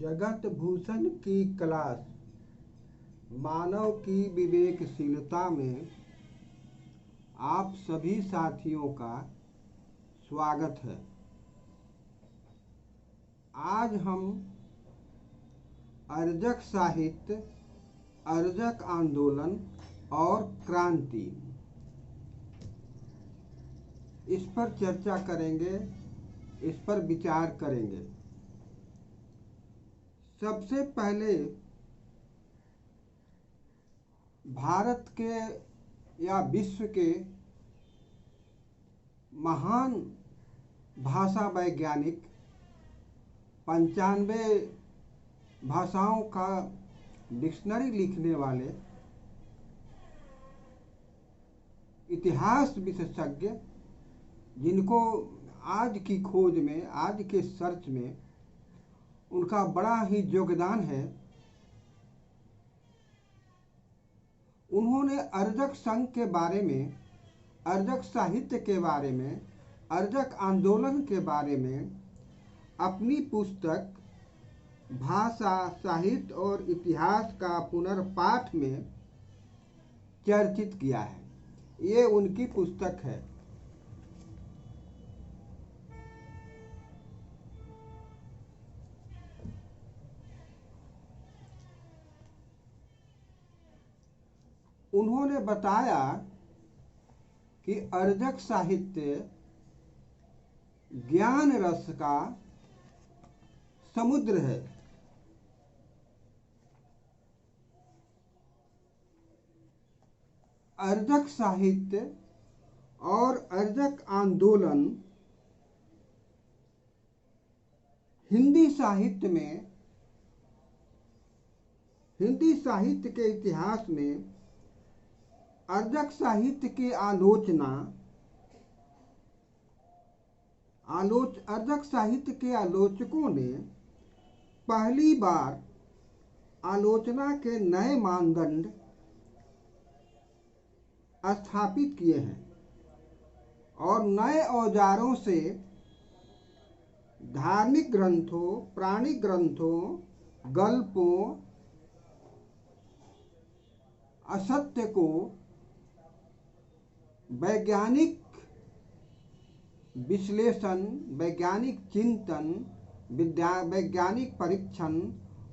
जगत भूषण की क्लास मानव की विवेकशीलता में आप सभी साथियों का स्वागत है। आज हम अर्जक साहित्य, अर्जक आंदोलन और क्रांति इस पर चर्चा करेंगे, इस पर विचार करेंगे। सबसे पहले भारत के या विश्व के महान भाषा वैज्ञानिक 95 भाषाओं का डिक्शनरी लिखने वाले इतिहास विशेषज्ञ, जिनको आज की खोज में, आज के सर्च में उनका बड़ा ही योगदान है, उन्होंने अर्जक संघ के बारे में, अर्जक साहित्य के बारे में, अर्जक आंदोलन के बारे में अपनी पुस्तक भाषा, साहित्य और इतिहास का पुनर्पाठ में चर्चित किया है। ये उनकी पुस्तक है। उन्होंने बताया कि अर्जक साहित्य ज्ञान रस का समुद्र है। अर्जक साहित्य और अर्जक आंदोलन हिंदी साहित्य के इतिहास में अर्जक साहित्य की अर्जक साहित्य के आलोचकों ने पहली बार आलोचना के नए मानदंड स्थापित किए हैं और नए औजारों से धार्मिक ग्रंथों, प्राणिक ग्रंथों, गल्पों, असत्य को वैज्ञानिक विश्लेषण, वैज्ञानिक चिंतन, वैज्ञानिक परीक्षण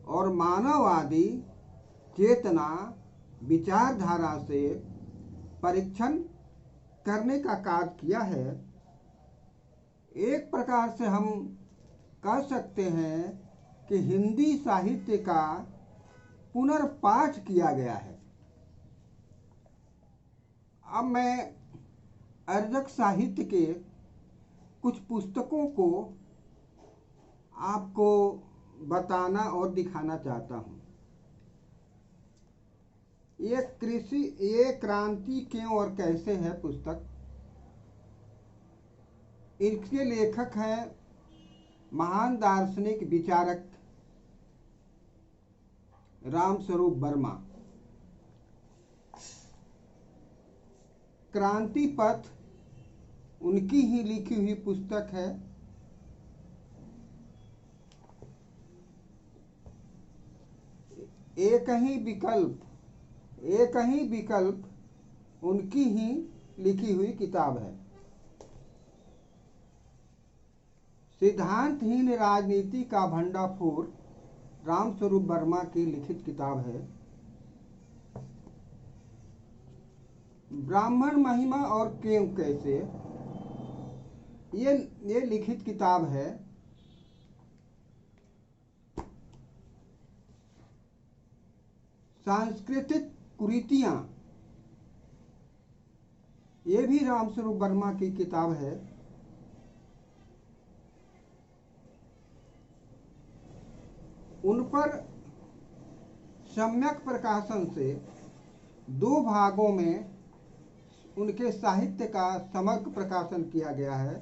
और मानववादी चेतना, विचारधारा से परीक्षण करने का कार्य किया है। एक प्रकार से हम कह सकते हैं कि हिंदी साहित्य का पुनर्पाठ किया गया है। अब मैं अर्जक साहित्य के कुछ पुस्तकों को आपको बताना और दिखाना चाहता हूँ। ये क्रांति क्यों और कैसे है पुस्तक। इसके लेखक हैं महान दार्शनिक विचारक रामस्वरूप वर्मा। क्रांति पथ उनकी ही लिखी हुई पुस्तक है। एक ही विकल्प उनकी ही लिखी हुई किताब है। सिद्धांतहीन राजनीति का भंडाफोड़ रामस्वरूप वर्मा की लिखित किताब है। ब्राह्मण महिमा और क्यों कैसे, ये लिखित किताब है। सांस्कृतिक कुरीतियां, ये भी रामस्वरूप वर्मा की किताब है। उन पर सम्यक प्रकाशन से 2 भागों में उनके साहित्य का समग्र प्रकाशन किया गया है।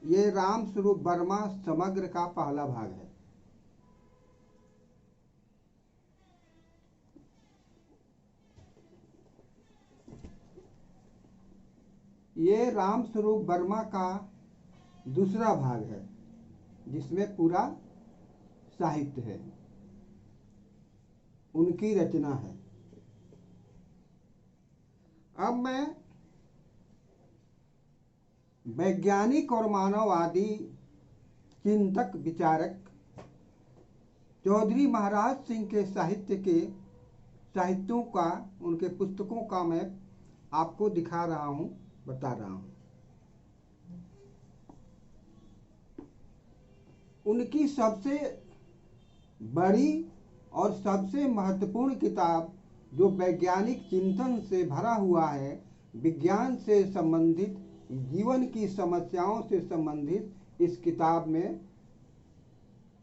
ये रामस्वरूप वर्मा समग्र का पहला भाग है। ये रामस्वरूप वर्मा का दूसरा भाग है, जिसमें पूरा साहित्य है, उनकी रचना है। अब मैं वैज्ञानिक और मानववादी चिंतक विचारक चौधरी महाराज सिंह के साहित्यों का, उनके पुस्तकों का मैं आपको दिखा रहा हूँ, बता रहा हूँ। उनकी सबसे बड़ी और सबसे महत्वपूर्ण किताब जो वैज्ञानिक चिंतन से भरा हुआ है, विज्ञान से संबंधित, जीवन की समस्याओं से संबंधित, इस किताब में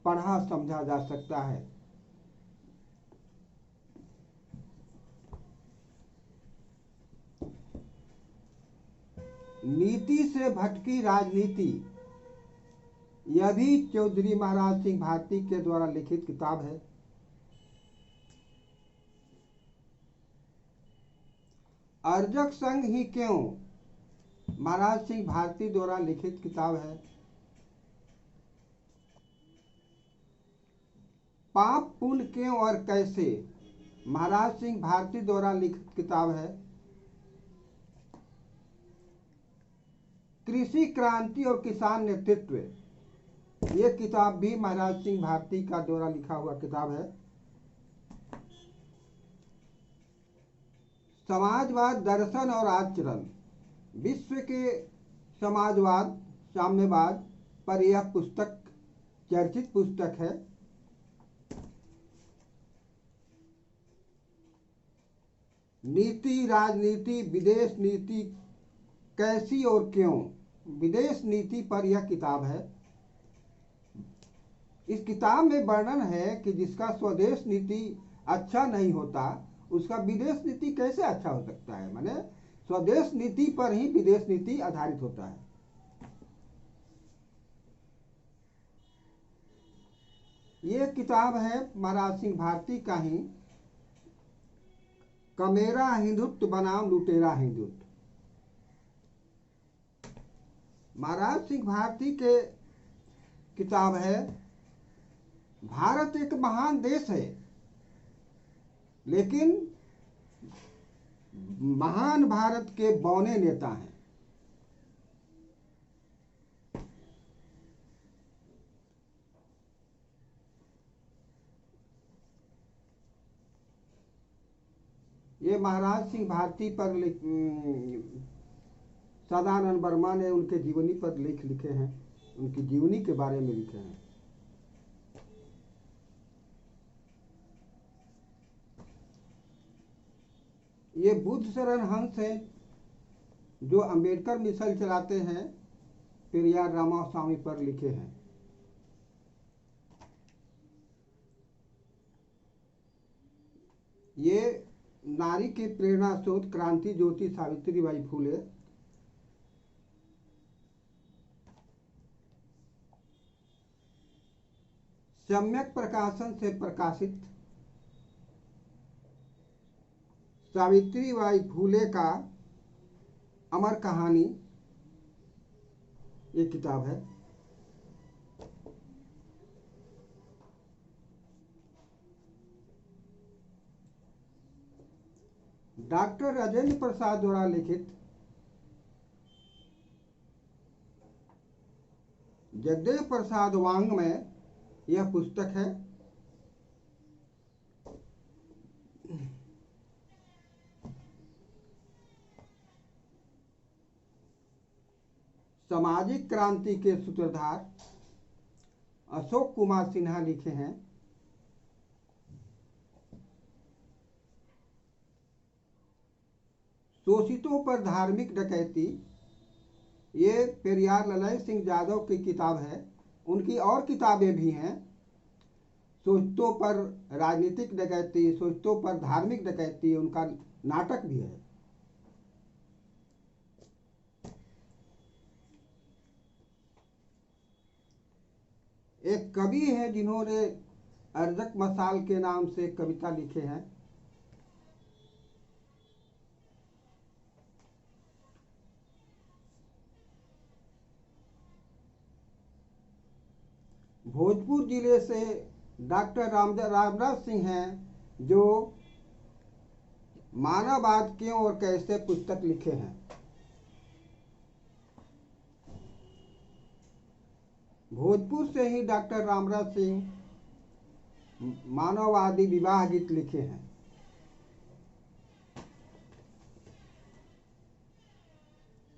पढ़ा समझा जा सकता है। नीति से भटकी राजनीति, यह भी चौधरी महाराज सिंह भारती के द्वारा लिखित किताब है। अर्जक संघ ही क्यों, महाराज सिंह भारती द्वारा लिखित किताब है। पाप पुण्य क्यों और कैसे, महाराज सिंह भारती द्वारा लिखित किताब है। कृषि क्रांति और किसान नेतृत्व, ये किताब भी महाराज सिंह भारती का द्वारा लिखा हुआ किताब है। समाजवाद दर्शन और आचरण, विश्व के समाजवाद साम्यवाद पर यह पुस्तक चर्चित पुस्तक है। नीति राजनीति विदेश नीति कैसी और क्यों, विदेश नीति पर यह किताब है। इस किताब में वर्णन है कि जिसका स्वदेश नीति अच्छा नहीं होता, उसका विदेश नीति कैसे अच्छा हो सकता है। माने स्वदेश नीति पर ही विदेश नीति आधारित होता है। ये किताब है महाराज सिंह भारती का ही, कमेरा हिंदुत्व बनाम लुटेरा हिंदुत्व। महाराज सिंह भारती के किताब है। भारत एक महान देश है, लेकिन महान भारत के बौने नेता हैं। ये महाराज सिंह भारती पर सदानंद वर्मा ने उनके जीवनी पर लेख लिखे हैं, उनकी जीवनी के बारे में लिखे हैं। ये बुद्ध शरण हंस हैं जो अंबेडकर मिशन चलाते हैं, पेरियार रामास्वामी पर लिखे हैं। ये नारी के प्रेरणा स्रोत क्रांति ज्योति सावित्रीबाई फुले, सम्यक प्रकाशन से प्रकाशित सावित्रीबाई फुले का अमर कहानी, ये किताब है। डॉक्टर राजेंद्र प्रसाद द्वारा लिखित जगदेव प्रसाद वाङ्मय, यह पुस्तक है। सामाजिक क्रांति के सूत्रधार अशोक कुमार सिन्हा लिखे हैं। शोषितों पर धार्मिक डकैती, ये पेरियार ललय सिंह यादव की किताब है। उनकी और किताबें भी हैं। शोषितों पर राजनीतिक डकैती, शोषितों पर धार्मिक डकैती, उनका नाटक भी है। एक कवि है जिन्होंने अर्जक मसाल के नाम से कविता लिखे हैं। भोजपुर जिले से डॉक्टर रामराज सिंह हैं, जो मानववाद क्यों और कैसे पुस्तक लिखे हैं। भोजपुर से ही डॉक्टर रामराज सिंह मानववादी विवाह गीत लिखे हैं।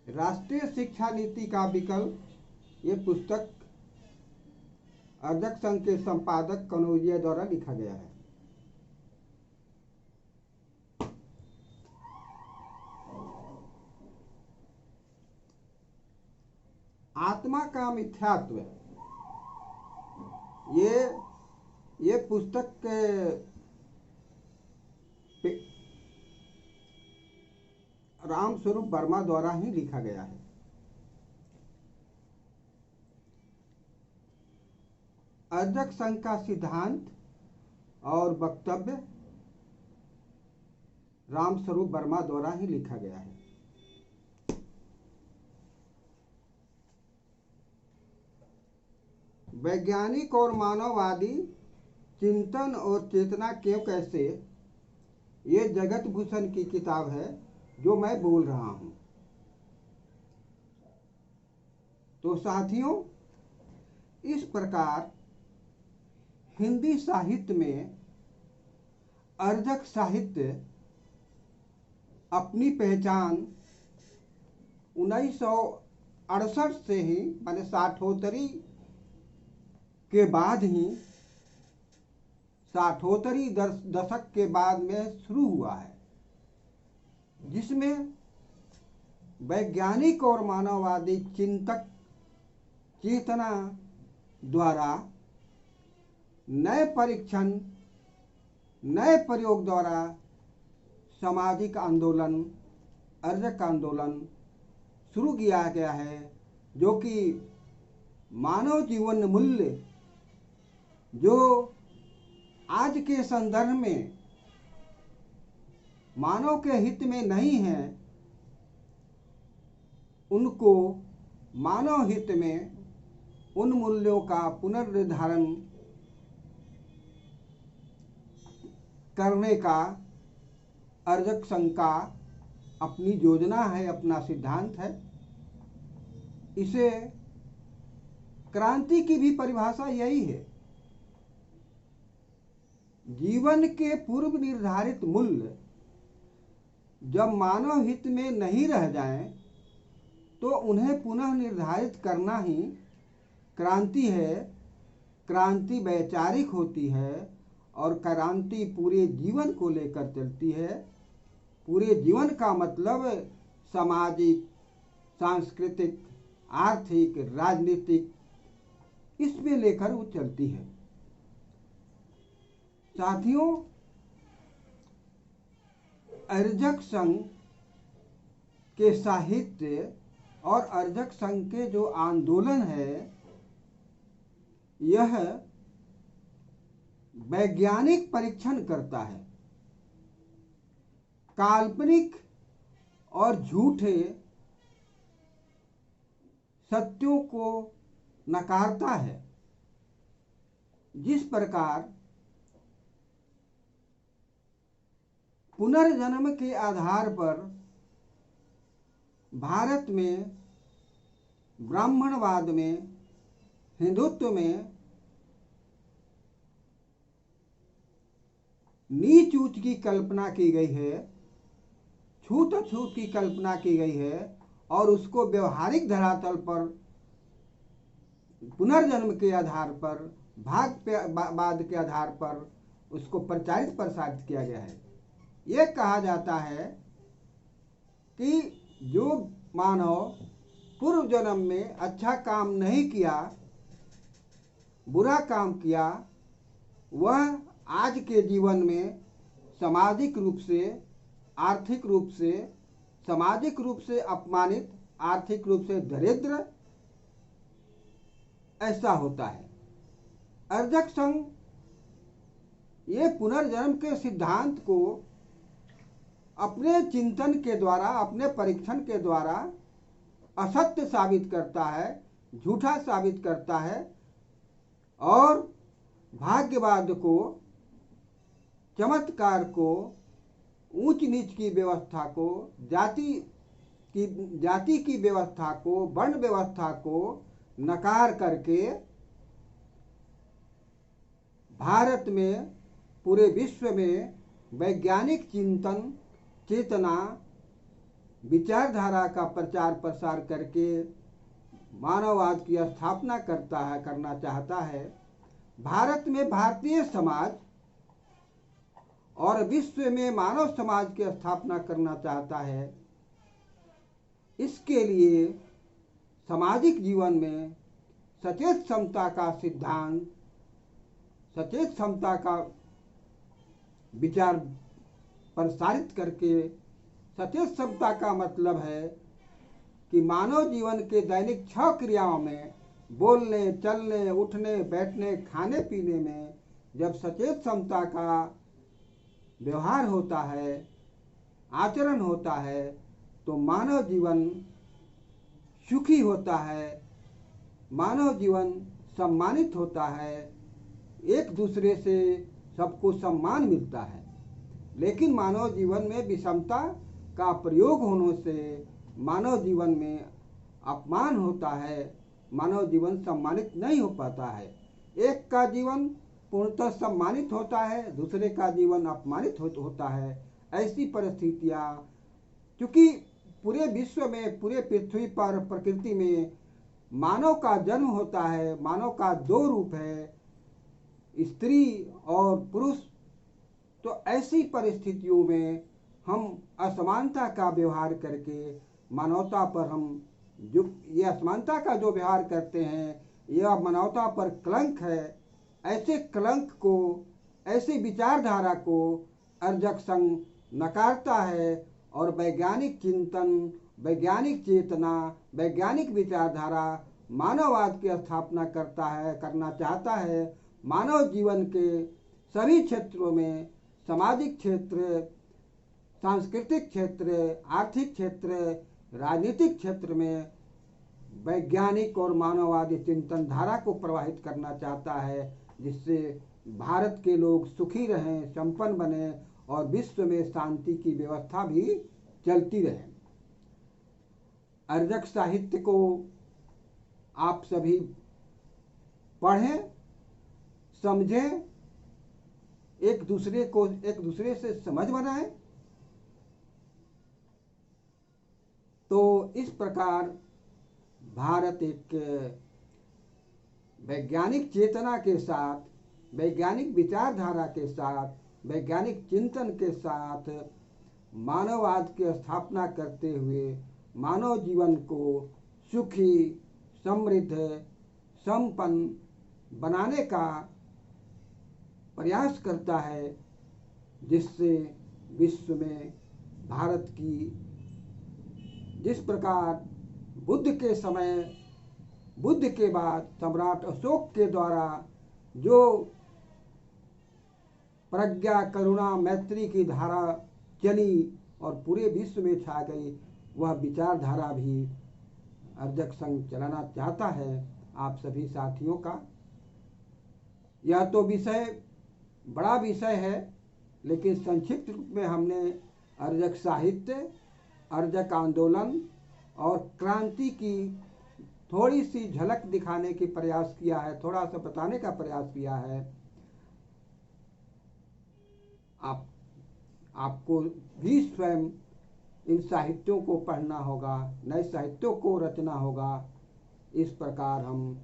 राष्ट्रीय शिक्षा नीति का विकल्प ये पुस्तक अर्जक संघ के संपादक कनौजिया द्वारा लिखा गया है। आत्मा का मिथ्यात्व, ये पुस्तक रामस्वरूप वर्मा द्वारा ही लिखा गया है। अर्जक संघ का सिद्धांत और वक्तव्य रामस्वरूप वर्मा द्वारा ही लिखा गया है। वैज्ञानिक और मानववादी चिंतन और चेतना क्यों कैसे, ये जगत भूषण की किताब है जो मैं बोल रहा हूं। तो साथियों, इस प्रकार हिंदी साहित्य में अर्जक साहित्य अपनी पहचान 1968 से ही, माने साठोत्तरी के बाद ही, साठोत्तरी दशक के बाद में शुरू हुआ है, जिसमें वैज्ञानिक और मानववादी चिंतक चेतना द्वारा नए परीक्षण, नए प्रयोग द्वारा सामाजिक आंदोलन, अर्जक आंदोलन शुरू किया गया है, जो कि मानव जीवन मूल्य जो आज के संदर्भ में मानव के हित में नहीं है, उनको मानव हित में उन मूल्यों का पुनर्निर्धारण करने का अर्जक संघ का अपनी योजना है, अपना सिद्धांत है। इसे क्रांति की भी परिभाषा यही है। जीवन के पूर्व निर्धारित मूल्य जब मानव हित में नहीं रह जाएं, तो उन्हें पुनः निर्धारित करना ही क्रांति है। क्रांति वैचारिक होती है और क्रांति पूरे जीवन को लेकर चलती है। पूरे जीवन का मतलब सामाजिक, सांस्कृतिक, आर्थिक, राजनीतिक, इसमें लेकर वो चलती है। साथियों, अर्जक संघ के साहित्य और अर्जक संघ के जो आंदोलन है, यह वैज्ञानिक परीक्षण करता है, काल्पनिक और झूठे सत्यों को नकारता है। जिस प्रकार पुनर्जन्म के आधार पर भारत में, ब्राह्मणवाद में, हिंदुत्व में नीच ऊंच की कल्पना की गई है, छूत अछूत की कल्पना की गई है, और उसको व्यवहारिक धरातल पर पुनर्जन्म के आधार पर, भागवाद के आधार पर उसको प्रचारित प्रसारित किया गया है। ये कहा जाता है कि जो मानव पूर्व जन्म में अच्छा काम नहीं किया, बुरा काम किया, वह आज के जीवन में सामाजिक रूप से, आर्थिक रूप से, सामाजिक रूप से अपमानित, आर्थिक रूप से दरिद्र, ऐसा होता है। अर्जक संघ ये पुनर्जन्म के सिद्धांत को अपने चिंतन के द्वारा, अपने परीक्षण के द्वारा असत्य साबित करता है, झूठा साबित करता है, और भाग्यवाद को, चमत्कार को, ऊंच नीच की व्यवस्था को, जाति की व्यवस्था को, वर्ण व्यवस्था को नकार करके भारत में, पूरे विश्व में वैज्ञानिक चिंतन, चेतना, विचारधारा का प्रचार प्रसार करके मानववाद की स्थापना करना चाहता है। भारत में भारतीय समाज और विश्व में मानव समाज की स्थापना करना चाहता है। इसके लिए सामाजिक जीवन में सचेत समता का सिद्धांत, सचेत समता का विचार प्रसारित करके, सचेत समता का मतलब है कि मानव जीवन के दैनिक 6 क्रियाओं में, बोलने, चलने, उठने, बैठने, खाने पीने में जब सचेत समता का व्यवहार होता है, आचरण होता है, तो मानव जीवन सुखी होता है, मानव जीवन सम्मानित होता है, एक दूसरे से सबको सम्मान मिलता है। लेकिन मानव जीवन में विषमता का प्रयोग होने से मानव जीवन में अपमान होता है, मानव जीवन सम्मानित नहीं हो पाता है। एक का जीवन पूर्णतः सम्मानित होता है, दूसरे का जीवन अपमानित होता है। ऐसी परिस्थितियाँ, क्योंकि पूरे विश्व में, पूरे पृथ्वी पर, प्रकृति में मानव का जन्म होता है। मानव का 2 रूप है, स्त्री और पुरुष। तो ऐसी परिस्थितियों में हम असमानता का व्यवहार करके मानवता पर हम जो ये असमानता का जो व्यवहार करते हैं, यह मानवता पर कलंक है। ऐसे कलंक को, ऐसे विचारधारा को अर्जक संघ नकारता है और वैज्ञानिक चिंतन, वैज्ञानिक चेतना, वैज्ञानिक विचारधारा, मानववाद की स्थापना करना चाहता है। मानव जीवन के सभी क्षेत्रों में, सामाजिक क्षेत्र, सांस्कृतिक क्षेत्र, आर्थिक क्षेत्र, राजनीतिक क्षेत्र में वैज्ञानिक और मानववादी चिंतन धारा को प्रवाहित करना चाहता है, जिससे भारत के लोग सुखी रहें, संपन्न बने और विश्व में शांति की व्यवस्था भी चलती रहे। अर्जक साहित्य को आप सभी पढ़ें, समझें, एक दूसरे से समझ बनाएं। तो इस प्रकार भारत एक वैज्ञानिक चेतना के साथ, वैज्ञानिक विचारधारा के साथ, वैज्ञानिक चिंतन के साथ मानववाद की स्थापना करते हुए मानव जीवन को सुखी, समृद्ध, संपन्न बनाने का प्रयास करता है, जिससे विश्व में भारत की, जिस प्रकार बुद्ध के बाद सम्राट अशोक के द्वारा जो प्रज्ञा, करुणा, मैत्री की धारा चली और पूरे विश्व में छा गई, वह विचारधारा भी अर्जक संघ चलाना चाहता है आप सभी साथियों का। यह तो बड़ा विषय है, लेकिन संक्षिप्त रूप में हमने अर्जक साहित्य, अर्जक आंदोलन और क्रांति की थोड़ी सी झलक दिखाने की प्रयास किया है, थोड़ा सा बताने का प्रयास किया है। आपको भी स्वयं इन साहित्यों को पढ़ना होगा, नए साहित्यों को रचना होगा। इस प्रकार हम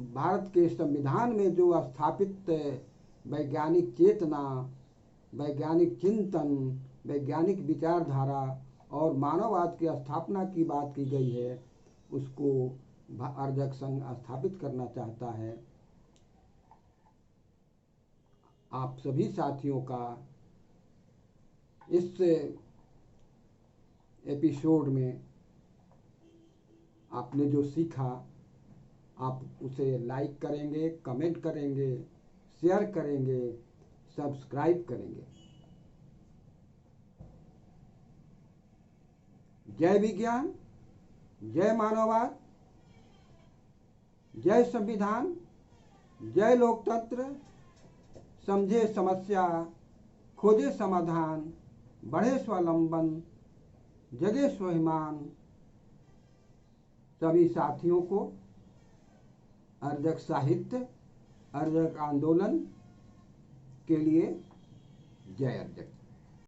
भारत के संविधान में जो स्थापित वैज्ञानिक चेतना, वैज्ञानिक चिंतन, वैज्ञानिक विचारधारा और मानववाद की स्थापना की बात की गई है, उसको अर्जक संघ स्थापित करना चाहता है। आप सभी साथियों का इस एपिसोड में आपने जो सीखा, आप उसे लाइक करेंगे, कमेंट करेंगे, शेयर करेंगे, सब्सक्राइब करेंगे। जय विज्ञान, जय मानववाद, जय संविधान, जय लोकतंत्र, समझे समस्या, खोजे समाधान, बढ़े स्वावलंबन, जगे स्वाभिमान। सभी साथियों को अर्जक साहित्य, अर्जक आंदोलन के लिए जय अर्जक।